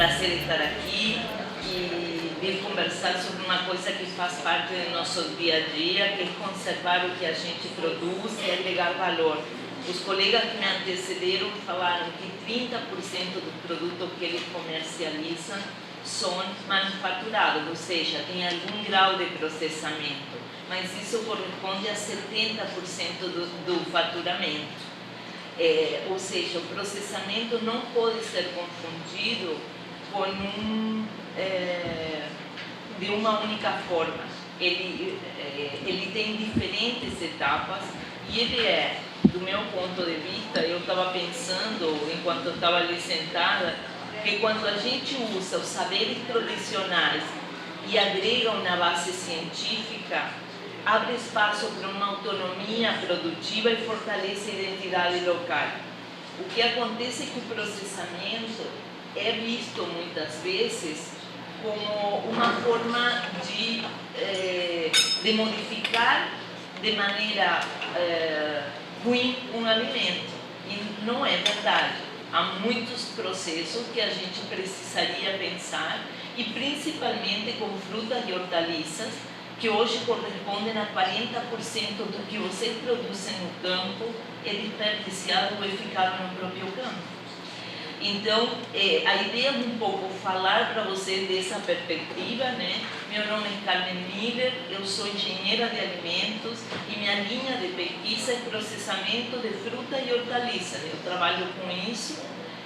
prazer estar aqui e vir conversar sobre uma coisa que faz parte do nosso dia a dia, que é conservar o que a gente produz e agregar valor. Os colegas que me antecederam falaram que 30% do produto que eles comercializam são manufaturados, ou seja, tem algum grau de processamento, mas isso corresponde a 70% do faturamento. Ou seja, o processamento não pode ser confundido com de uma única forma. Ele tem diferentes etapas e ele é, do meu ponto de vista, eu estava pensando, enquanto eu estava ali sentada, que quando a gente usa os saberes tradicionais e agregam na base científica, abre espaço para uma autonomia produtiva e fortalece a identidade local. O que acontece é que o processamento é visto muitas vezes como uma forma de modificar de maneira ruim um alimento. E não é verdade. Há muitos processos que a gente precisaria pensar, e principalmente com frutas e hortaliças, que hoje correspondem a 40% do que vocês produzem no campo é desperdiciado ou é ficado no próprio campo. Então, a ideia é um pouco falar para vocês dessa perspectiva, né? Meu nome é Carmen Miller, eu sou engenheira de alimentos e minha linha de pesquisa é processamento de fruta e hortaliças. Eu trabalho com isso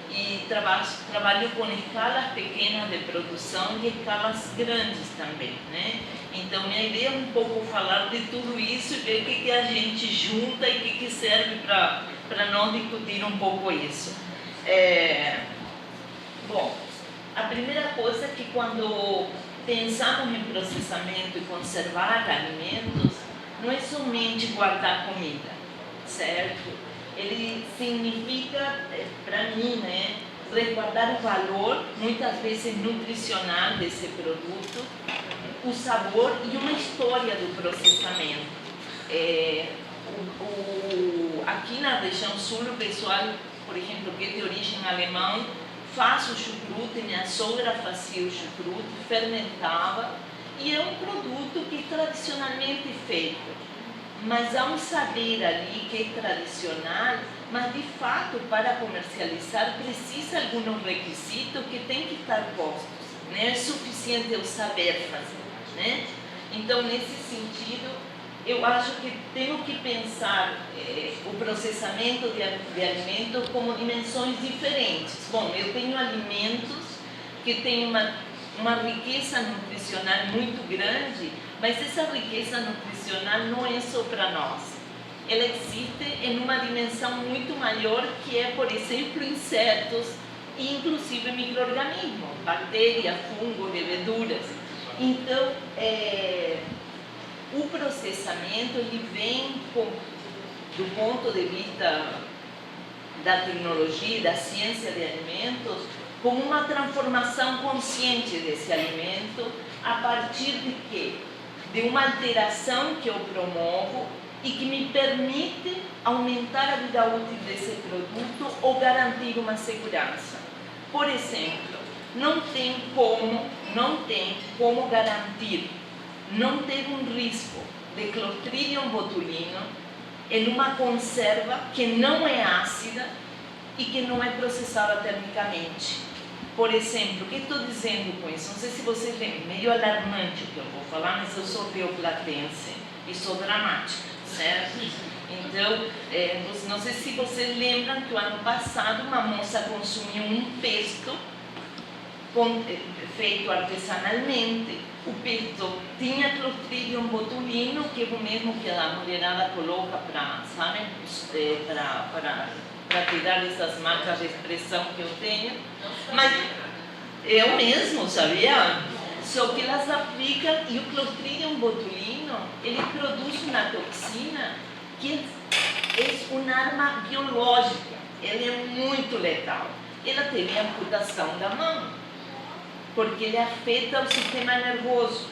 e trabalho com escalas pequenas de produção e escalas grandes também, né? Então, minha ideia é um pouco falar de tudo isso e ver o que a gente junta e o que serve para nós discutir um pouco isso. Bom, a primeira coisa é que quando pensamos em processamento e conservar alimentos, não é somente guardar comida, certo? Ele significa, para mim, né, resguardar o valor, muitas vezes nutricional desse produto, o sabor e uma história do processamento. Aqui na região sul, o pessoal, por exemplo, que é de origem alemã, faz o chucrute, minha sogra fazia o chucrute, fermentava, e é um produto que é tradicionalmente feito. Mas há um saber ali que é tradicional, mas de fato, para comercializar, precisa alguns requisitos que têm que estar postos. Não é suficiente eu saber fazer, né? Então, nesse sentido, eu acho que temos que pensar o processamento de alimentos como dimensões diferentes. Bom, eu tenho alimentos que têm uma riqueza nutricional muito grande, mas essa riqueza nutricional não é só para nós. Ela existe em uma dimensão muito maior, que é, por exemplo, insetos e inclusive micro-organismos, bactérias, fungos, leveduras. Então, o processamento ele vem do ponto de vista da tecnologia, da ciência de alimentos, como uma transformação consciente desse alimento a partir de quê? De uma alteração que eu promovo e que me permite aumentar a vida útil desse produto ou garantir uma segurança. Por exemplo, não tem como garantir não ter um risco de Clostridium botulinum em uma conserva que não é ácida e que não é processada termicamente. Por exemplo, o que estou dizendo com isso? Não sei se vocês lembram, meio alarmante o que eu vou falar, mas eu sou rioplatense e sou dramática, certo? Então, não sei se vocês lembram que o ano passado uma moça consumiu um pesto feito artesanalmente. O pesto tinha Clostridium botulinum, que é o mesmo que a mulherada coloca para tirar essas marcas de expressão que eu tenho, mas é o mesmo, sabia? Só que elas aplicam, e o Clostridium botulinum, ele produz uma toxina que é uma arma biológica, ele é muito letal. Ela teve amputação da mão, porque ele afeta o sistema nervoso.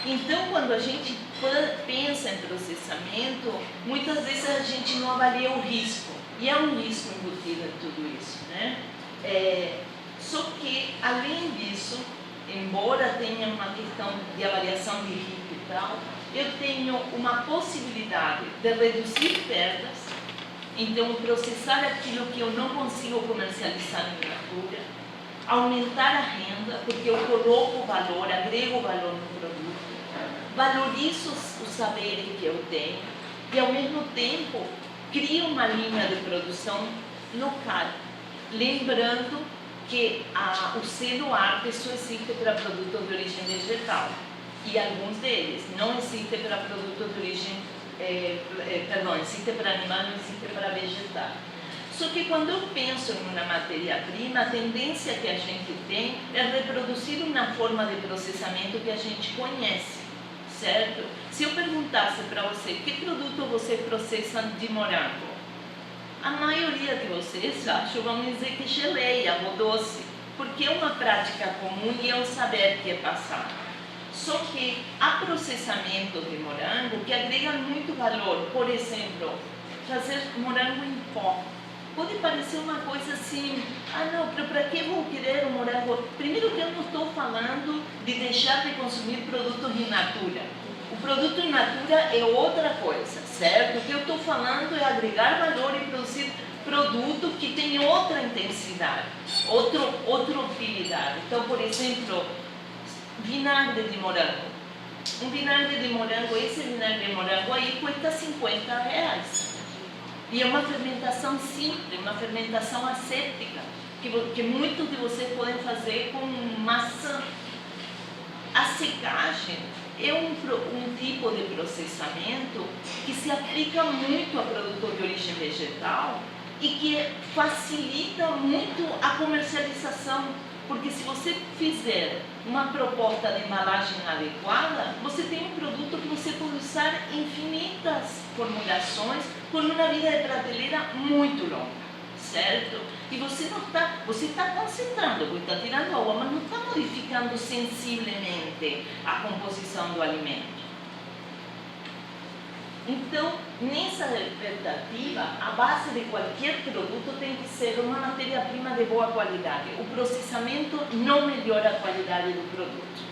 Então, quando a gente pensa em processamento, muitas vezes a gente não avalia o risco. E é um risco embutido em tudo isso, né? Só que, além disso, embora tenha uma questão de avaliação de risco e tal, eu tenho uma possibilidade de reduzir perdas, então processar aquilo que eu não consigo comercializar em natura, aumentar a renda, porque eu coloco valor, agrego valor no produto, valorizo os saberes que eu tenho e, ao mesmo tempo, crio uma linha de produção local, lembrando que o selo arte só existe para produtos de origem vegetal e alguns deles não existem para produtos de origem, existe para animal, não existe para vegetal. Só que quando eu penso em uma matéria-prima, a tendência que a gente tem é reproduzir uma forma de processamento que a gente conhece, certo? Se eu perguntasse para você que produto você processa de morango, a maioria de vocês vão dizer que geleia ou doce, porque é uma prática comum e é um saber que é passado. Só que há processamento de morango que agrega muito valor. Por exemplo, fazer morango em pó. Pode parecer uma coisa assim, não, para que vou querer um morango? Primeiro que eu não estou falando de deixar de consumir produtos in natura. O produto in natura é outra coisa, certo? O que eu estou falando é agregar valor e produzir produto que tem outra intensidade, outra utilidade. Então, por exemplo, vinagre de morango. Um vinagre de morango, esse vinagre de morango aí custa R$50. E é uma fermentação simples, uma fermentação asséptica, que muitos de vocês podem fazer com maçã. A secagem é um tipo de processamento que se aplica muito a produtos de origem vegetal e que facilita muito a comercialização, porque se você fizer uma proposta de embalagem adequada, você tem um produto que você pode usar infinitas formulações com uma vida de prateleira muito longa, certo? E você não está, você está concentrando, você está tirando água, mas não está modificando sensivelmente a composição do alimento. Então, nessa expectativa, a base de qualquer produto tem que ser uma matéria-prima de boa qualidade. O processamento não melhora a qualidade do produto.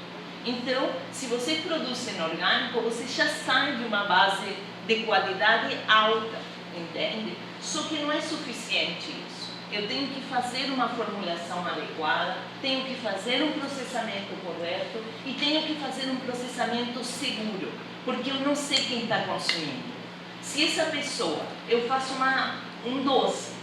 Então, se você produz em orgânico, você já sai de uma base de qualidade alta, entende? Só que não é suficiente isso. Eu tenho que fazer uma formulação adequada, tenho que fazer um processamento correto e tenho que fazer um processamento seguro, porque eu não sei quem está consumindo. Se essa pessoa, eu faço um doce,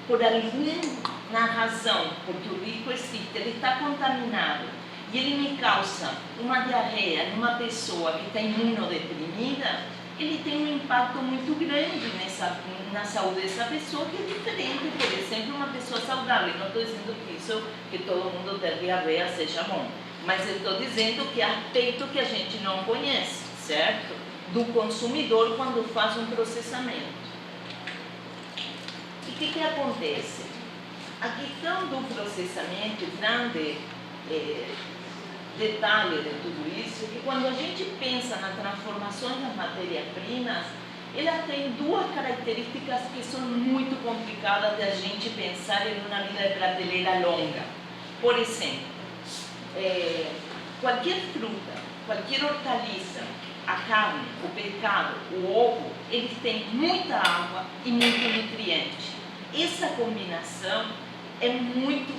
por alguma razão, porque o risco existe, ele está contaminado e ele me causa uma diarreia numa pessoa que está imunodeprimida, ele tem um impacto muito grande na saúde dessa pessoa, que é diferente, por exemplo, uma pessoa saudável. Não estou dizendo que todo mundo ter diarreia seja bom, mas eu estou dizendo que há aspecto que a gente não conhece, certo? Do consumidor quando faz um processamento. E o que acontece? A questão do processamento, grande detalhe de tudo isso, é que quando a gente pensa nas transformações das matérias-primas, ela tem duas características que são muito complicadas de a gente pensar em uma vida de prateleira longa. Por exemplo, qualquer fruta, qualquer hortaliça, a carne, o pescado, o ovo, eles têm muita água e muito nutriente. Essa combinação é muito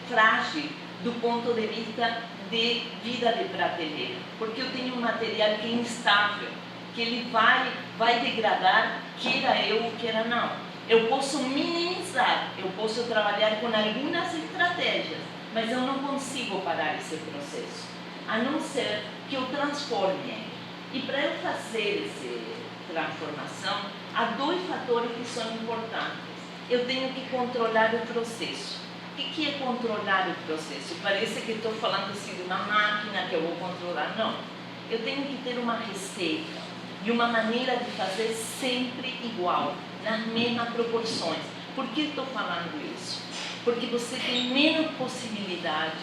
frágil do ponto de vista de vida de prateleira, porque eu tenho um material que é instável, que ele vai degradar, queira eu, queira não. Eu posso minimizar, eu posso trabalhar com algumas estratégias, mas eu não consigo parar esse processo, a não ser que eu transforme ele. E para eu fazer essa transformação, há dois fatores que são importantes. Eu tenho que controlar o processo. O que é controlar o processo? Parece que estou falando assim de uma máquina que eu vou controlar. Não. Eu tenho que ter uma receita e uma maneira de fazer sempre igual, nas mesmas proporções. Por que estou falando isso? Porque você tem menos possibilidade,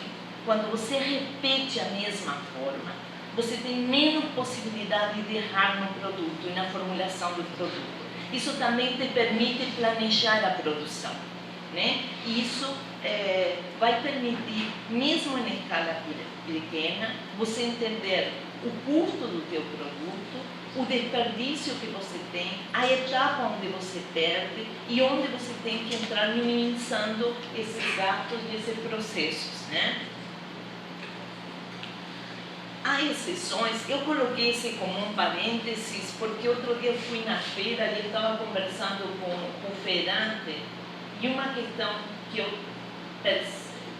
quando você repete a mesma forma, você tem menos possibilidade de errar no produto e na formulação do produto. Isso também te permite planejar a produção. né? E isso vai permitir, mesmo em escala pequena, você entender o custo do teu produto, o desperdício que você tem, a etapa onde você perde e onde você tem que entrar minimizando esses gastos e esses processos, né? Há exceções, eu coloquei esse como um parênteses, porque outro dia eu fui na feira e eu estava conversando com o feirante e uma questão que eu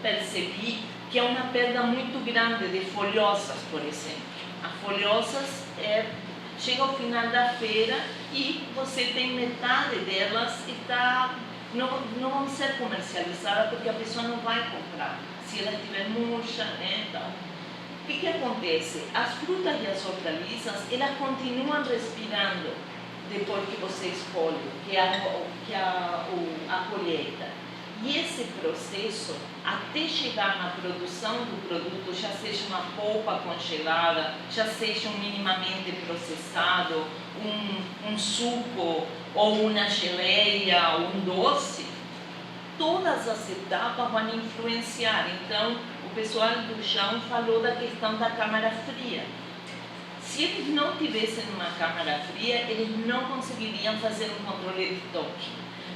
percebi que é uma perda muito grande de folhosas, por exemplo. As folhosas chega ao final da feira e você tem metade delas e não vão ser comercializadas porque a pessoa não vai comprar, se ela estiver murcha, né? Então, o que acontece? As frutas e as hortaliças, elas continuam respirando depois que você escolhe, que é a colheita. E esse processo, até chegar na produção do produto, já seja uma polpa congelada, já seja um minimamente processado, um suco, ou uma geleia, ou um doce, todas as etapas vão influenciar. Então, o pessoal do chão falou da questão da câmara fria. Se eles não tivessem uma câmara fria, eles não conseguiriam fazer um controle de toque.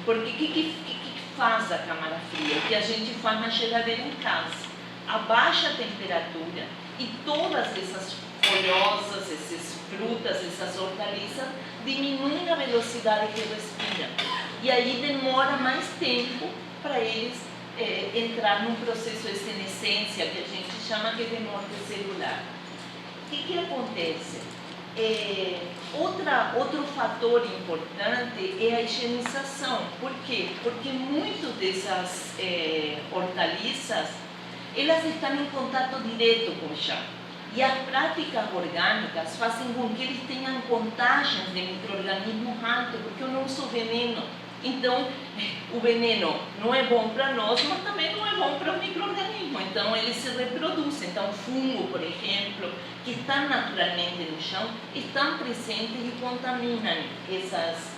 Porque o que faz a câmara fria? O que a gente faz na geladeira em casa. Abaixa a temperatura e todas essas folhosas, essas frutas, essas hortaliças diminuem a velocidade que respiram. E aí demora mais tempo para eles entrar num processo de senescência, que a gente chama de morte celular. O que acontece? Outro fator importante é a higienização. Por quê? Porque muitas dessas hortaliças, elas estão em contato direto com o chão. E as práticas orgânicas fazem com que eles tenham contagens de micro-organismos altos, porque eu não uso veneno. Então, o veneno não é bom para nós, mas também não é bom para o micro-organismo. Então, eles se reproduzem. Então, fungo, por exemplo, que estão naturalmente no chão, estão presentes e contaminam essas.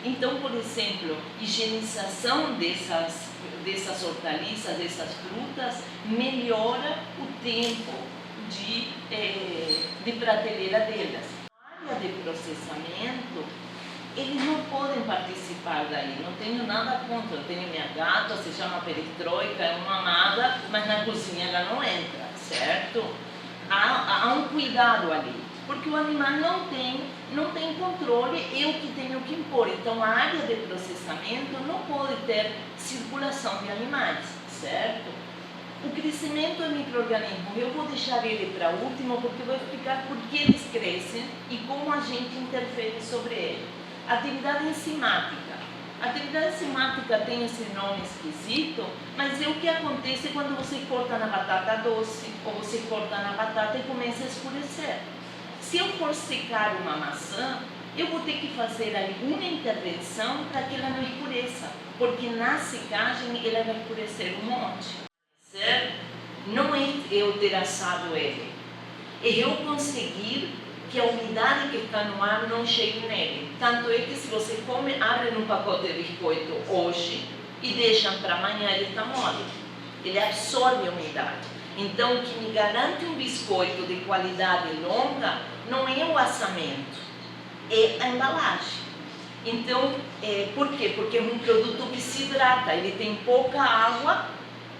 Então, por exemplo, higienização dessas hortaliças, dessas frutas, melhora o tempo de prateleira delas. A área de processamento, eles não podem participar daí, não tenho nada contra. Eu tenho minha gata, se chama perestroika, é uma amada, mas na cozinha ela não entra, certo? Há um cuidado ali, porque o animal não tem controle, eu que tenho que impor. Então a área de processamento não pode ter circulação de animais, certo? O crescimento de micro-organismos, eu vou deixar ele para último, porque eu vou explicar por que eles crescem e como a gente interfere sobre ele. Atividade enzimática. A atividade enzimática tem esse nome esquisito, mas é o que acontece quando você corta na batata doce, ou você corta na batata e começa a escurecer. Se eu for secar uma maçã, eu vou ter que fazer alguma intervenção para que ela não escureça, porque na secagem ela vai escurecer um monte. Certo? Não é eu ter assado ele, é eu conseguir que a umidade que está no ar não chegue nele. Tanto é que se você abre um pacote de biscoito hoje e deixa para amanhã, ele está mole. Ele absorve a umidade. Então, o que me garante um biscoito de qualidade longa não é o assamento, é a embalagem. Então, por quê? Porque é um produto que se hidrata, ele tem pouca água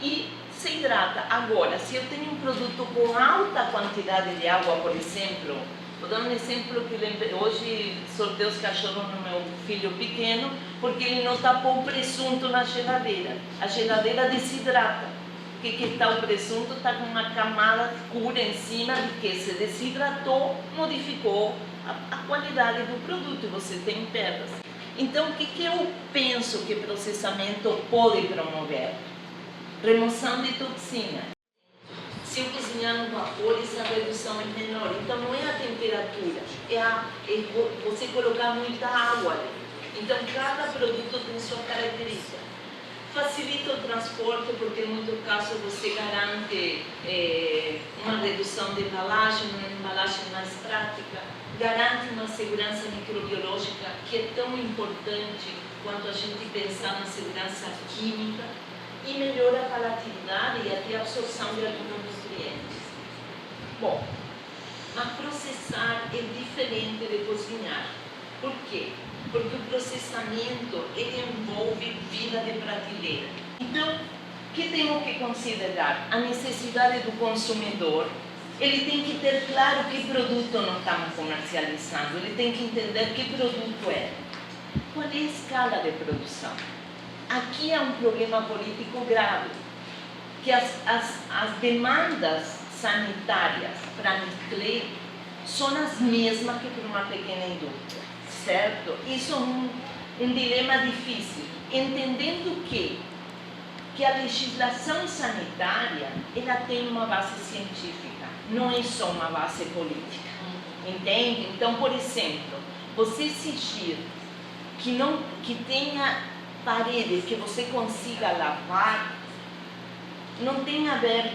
e se hidrata. Agora, se eu tenho um produto com alta quantidade de água, por exemplo, vou dar um exemplo que hoje sorteio os cachorros no meu filho pequeno, porque ele não tapou o presunto na geladeira. A geladeira desidrata. O que está o presunto? Está com uma camada escura em cima, que se desidratou, modificou a qualidade do produto e você tem perdas. Então, o que eu penso que processamento pode promover? Remoção de toxina. Se eu cozinhar no vapor, essa redução é menor. Então não é a temperatura, é você colocar muita água ali. Então cada produto tem sua característica. Facilita o transporte, porque em muito caso você garante uma redução de embalagem, uma embalagem mais prática, garante uma segurança microbiológica que é tão importante quanto a gente pensar na segurança química, e melhora a palatabilidade e até a absorção de alguns nutrientes. Bom, mas processar é diferente de cozinhar. Por quê? Porque o processamento ele envolve vida de prateleira. Então, o que temos que considerar? A necessidade do consumidor. Ele tem que ter claro que produto nós estamos comercializando, ele tem que entender que produto é. Qual é a escala de produção? Aqui há um problema político grave, que as demandas sanitárias para Nestlé são as mesmas que para uma pequena indústria, certo? Isso é um dilema difícil, entendendo que a legislação sanitária ela tem uma base científica, não é só uma base política, entende? Então, por exemplo, você exigir que tenha paredes que você consiga lavar, não tem a ver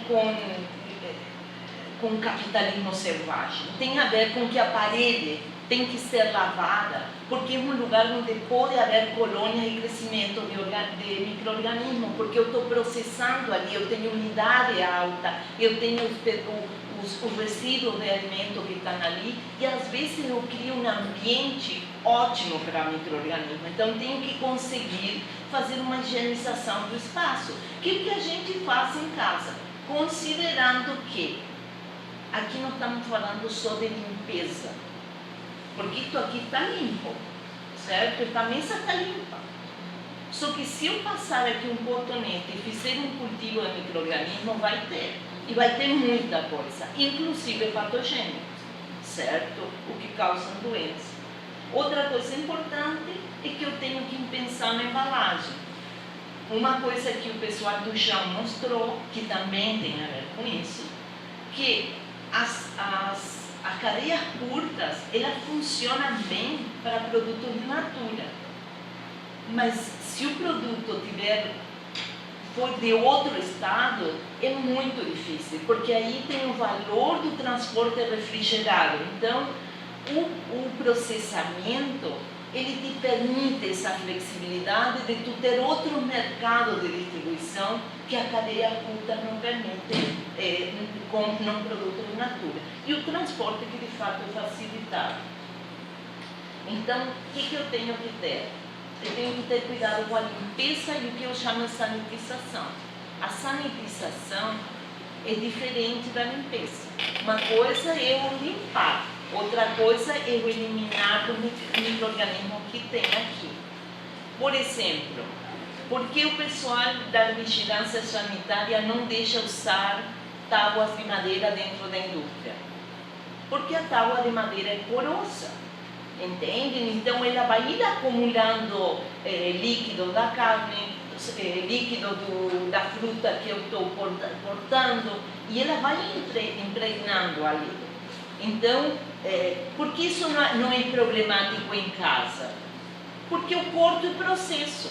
com capitalismo selvagem, tem a ver com que a parede tem que ser lavada, porque é um lugar onde pode haver colônia e crescimento de micro-organismos, porque eu estou processando ali, eu tenho umidade alta, eu tenho os resíduos de alimento que estão ali, e às vezes eu crio um ambiente ótimo para micro-organismos. Então tenho que conseguir fazer uma higienização do espaço, que é o que a gente faz em casa, considerando que aqui não estamos falando só de limpeza, porque isso aqui está limpo, certo? Esta mesa está limpa. Só que se eu passar aqui um cotonete e fizer um cultivo de micro-organismo, vai ter. E vai ter muita coisa, inclusive patogênicos, certo? O que causa doença. Outra coisa importante é que eu tenho que pensar na embalagem. Uma coisa que o pessoal do chão mostrou, que também tem a ver com isso, que as cadeias curtas, elas funcionam bem para produtos de natura. Mas se o produto for de outro estado, é muito difícil, porque aí tem o valor do transporte refrigerado. Então, o processamento, ele te permite essa flexibilidade de tu ter outro mercado de distribuição que a cadeia curta não permite com um produto de natura. E o transporte que de fato é facilitado. Então, o que eu tenho que ter? Eu tenho que ter cuidado com a limpeza e o que eu chamo de sanitização. A sanitização é diferente da limpeza. Uma coisa é eu limpar, outra coisa é eu eliminar o micro-organismo que tem aqui. Por exemplo, por que o pessoal da vigilância sanitária não deixa usar tábuas de madeira dentro da indústria? Porque a tábua de madeira é porosa. Entendem? Então ela vai ir acumulando líquido da carne, líquido da fruta que eu estou cortando, e ela vai impregnando ali. Então, por que isso não é problemático em casa? Porque eu corto o processo.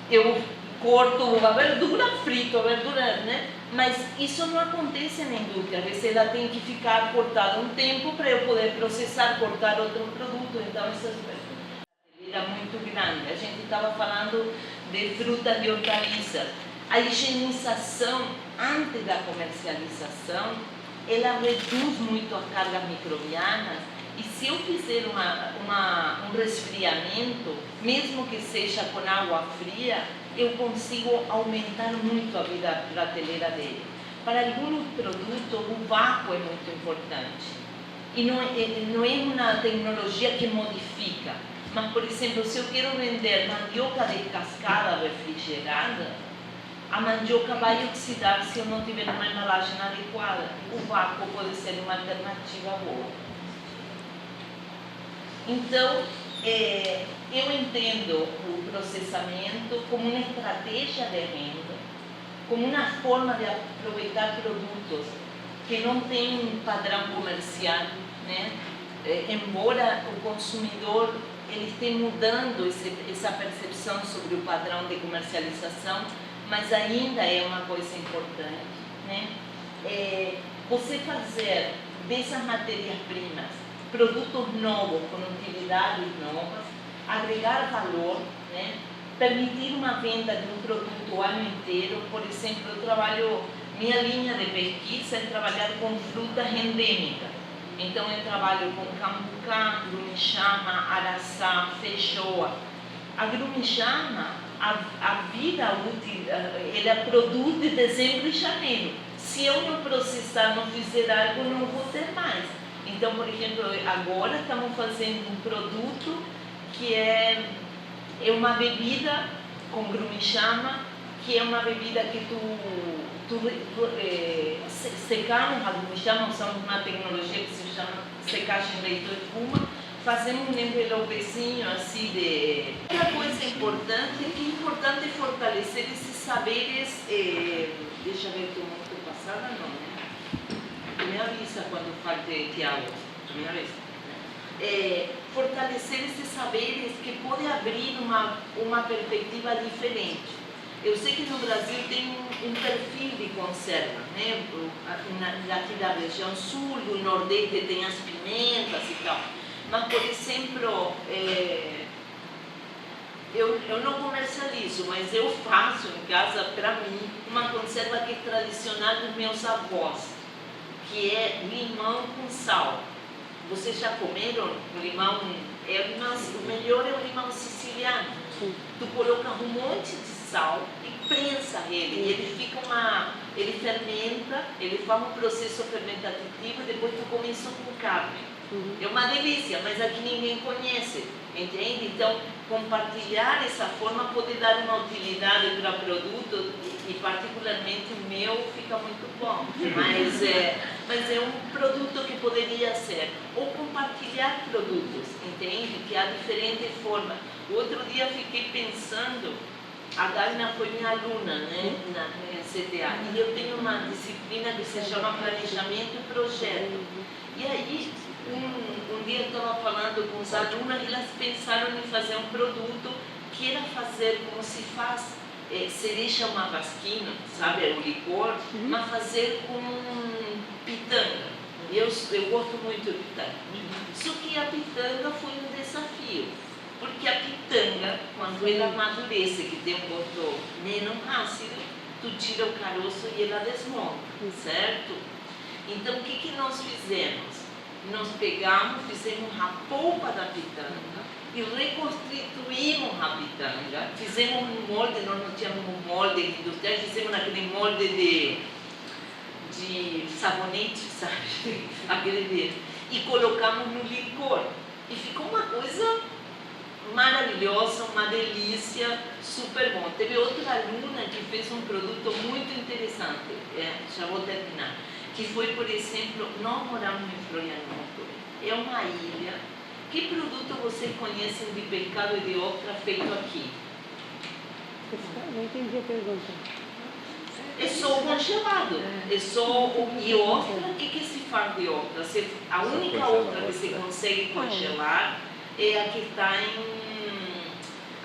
Eu corto a verdura, frito a verdura, né? Mas isso não acontece na indústria. Às vezes ela tem que ficar cortada um tempo para eu poder processar, cortar outro produto. Então, essas era muito grande. A gente estava falando de frutas e hortaliças. A higienização antes da comercialização, ela reduz muito as cargas microbianas. E se eu fizer um resfriamento, mesmo que seja com água fria, eu consigo aumentar muito a vida prateleira dele. Para alguns produtos, o vácuo é muito importante. E não é uma tecnologia que modifica. Mas, por exemplo, se eu quero vender mandioca descascada refrigerada, a mandioca vai oxidar se eu não tiver uma embalagem adequada. O vácuo pode ser uma alternativa boa. Então, eu entendo o processamento como uma estratégia de renda, como uma forma de aproveitar produtos que não têm um padrão comercial, né? Embora o consumidor eles têm mudando essa percepção sobre o padrão de comercialização, mas ainda é uma coisa importante, né? Você fazer dessas matérias-primas produtos novos, com utilidades novas, agregar valor, né? Permitir uma venda de um produto o ano inteiro. Por exemplo, minha linha de pesquisa é trabalhar com frutas endêmicas. Então eu trabalho com cambucá, grumixama, araçá, feijoa. A grumixama, a vida útil, ela produz de dezembro e janeiro. Se eu não processar, não fizer algo, não vou ter mais. Então, por exemplo, agora estamos fazendo um produto que é uma bebida com grumixama, que é uma bebida que secamos a grumixama, usamos uma tecnologia que se chama secagem leito-espuma, fazemos um envelopezinho assim de... Outra coisa importante, que é importante fortalecer esses saberes, deixa eu ver, estou muito passada, não, né? Tu me avisa quando falte Tiago, tu me avisa. Fortalecer esses saberes que podem abrir uma perspectiva diferente. Eu sei que no Brasil tem um perfil de conserva, né? Aqui da região sul, do Nordeste tem as pimentas e tal. Mas, por exemplo, eu não comercializo, mas eu faço em casa, para mim, uma conserva que é tradicional dos meus avós, que é limão com sal. Vocês já comeram limão? O melhor é o limão siciliano. Tu coloca um monte de sal e prensa ele fermenta, ele faz um processo fermentativo e depois tu come isso com carne. É uma delícia, mas aqui ninguém conhece, entende? Então, compartilhar essa forma pode dar uma utilidade para produto e particularmente o meu fica muito bom, mas é um produto que poderia ser, ou compartilhar produtos, entende? Que há diferentes formas. O outro dia fiquei pensando, a Daina foi minha aluna, né, na CTA, e eu tenho uma disciplina que se chama Planejamento e Projeto. E aí, um dia eu estava falando com os alunos e elas pensaram em fazer um produto que era fazer como se faz cereja mavasquino, sabe, o licor, mas fazer com pitanga. Eu gosto muito de pitanga. Só que a pitanga foi um desafio. Porque a pitanga, quando ela amadurece, que tem um gosto menos ácido, tu tira o caroço e ela desmonta, certo? Então, o que nós fizemos? Nós pegamos, fizemos a polpa da pitanga e reconstituímos a pitanga. Fizemos um molde, nós não tínhamos um molde industrial, fizemos aquele molde de sabonete, sabe? E colocamos no licor. E ficou uma coisa maravilhosa, uma delícia, super bom. Teve outra aluna que fez um produto muito interessante, já vou terminar, que foi, por exemplo, nós moramos em Florianópolis, é uma ilha. Que produto vocês conhecem de pescado e de ostra feito aqui? Não entendi a pergunta. É só o congelado, é só e ostra, o que se faz de ostra? A única ostra que se consegue congelar é a que está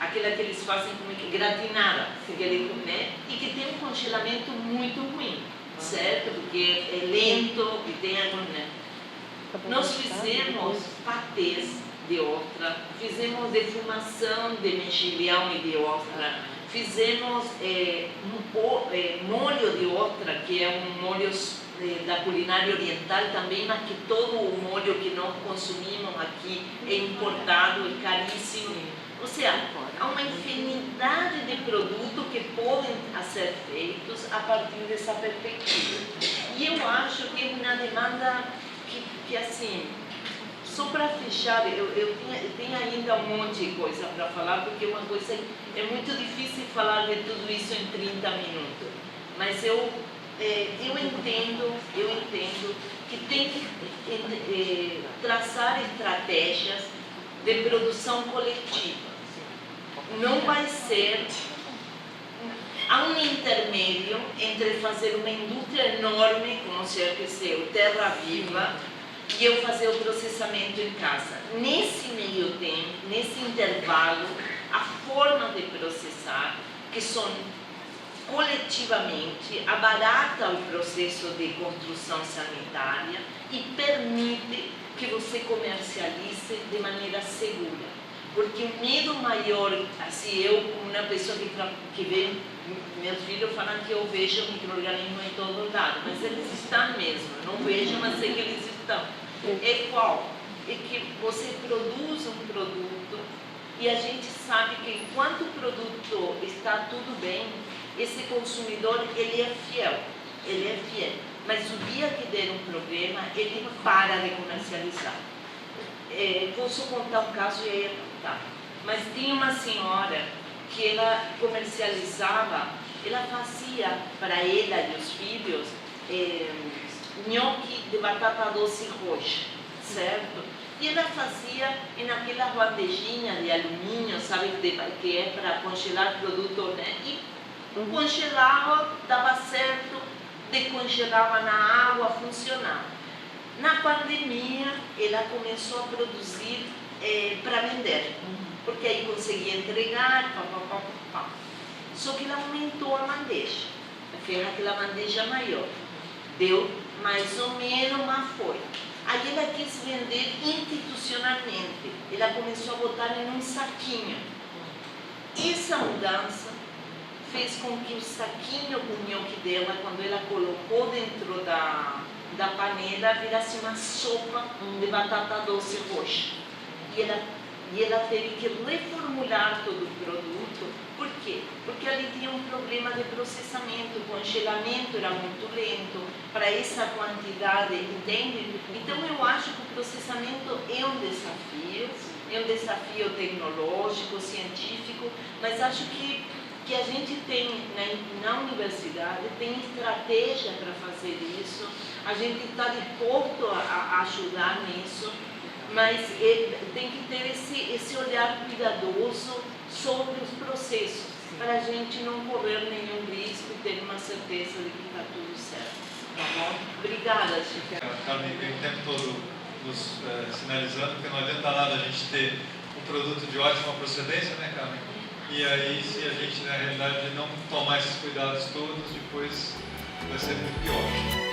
aquela que eles fazem como que gratinada, né? E que tem um congelamento muito ruim, certo? Porque é lento e tem algum, né? Nós fizemos patês de ostra, fizemos defumação de mexilhão e de ostra, fizemos molho de ostra, que é um molho da culinária oriental também, mas que todo o molho que nós consumimos aqui é importado, é caríssimo. Ou seja, há uma infinidade de produtos que podem ser feitos a partir dessa perspectiva. E eu acho que é uma demanda que assim, só para fechar, eu tenho ainda um monte de coisa para falar, porque é uma coisa, é muito difícil falar de tudo isso em 30 minutos. Mas eu entendo que tem que traçar estratégias de produção coletiva. Não vai ser... Há um intermédio entre fazer uma indústria enorme, como se o Terra Viva, e eu fazer o processamento em casa. Nesse meio tempo, nesse intervalo, a forma de processar, que são coletivamente, abarata o processo de construção sanitária e permite que você comercialize de maneira segura. Porque o medo maior, assim, eu como uma pessoa que vê, meus filhos falam que eu vejo micro-organismos em todo lado, mas eles estão mesmo, eu não vejo, mas sei que eles estão. É qual? É que você produz um produto e a gente sabe que enquanto o produto está tudo bem, esse consumidor ele é fiel, mas o dia que der um problema, ele para de comercializar. Posso contar um caso e aí contar. Mas tinha uma senhora que ela comercializava, ela fazia para ela e os filhos nhoque de batata doce roxa, certo? E ela fazia naquela bandejinha de alumínio, sabe, que é para congelar produto, né? E congelava, dava certo, descongelava na água, funcionava. Na pandemia, ela começou a produzir para vender, porque aí conseguia entregar, pá. Só que ela aumentou a bandeja, fez aquela bandeja maior, deu mais ou menos, mas foi. Aí ela quis vender institucionalmente, ela começou a botar em um saquinho. Essa mudança fez com que o saquinho com nhoque dela, quando ela colocou dentro da panela, virasse uma sopa de batata doce roxa. E ela teve que reformular todo o produto. Por quê? Porque ali tinha um problema de processamento, o congelamento era muito lento, para essa quantidade, entende? Então eu acho que o processamento é um desafio tecnológico, científico, mas acho que a gente tem na universidade, tem estratégia para fazer isso, a gente está disposto a ajudar nisso, mas tem que ter esse olhar cuidadoso sobre os processos, para a gente não correr nenhum risco e ter uma certeza de que está tudo certo. Tá bom? Obrigada, Chica. A Carmen vem o tempo todo nos sinalizando que não adianta nada a gente ter um produto de ótima procedência, né, Carmen? E aí, se a gente, na realidade, não tomar esses cuidados todos, depois vai ser muito pior.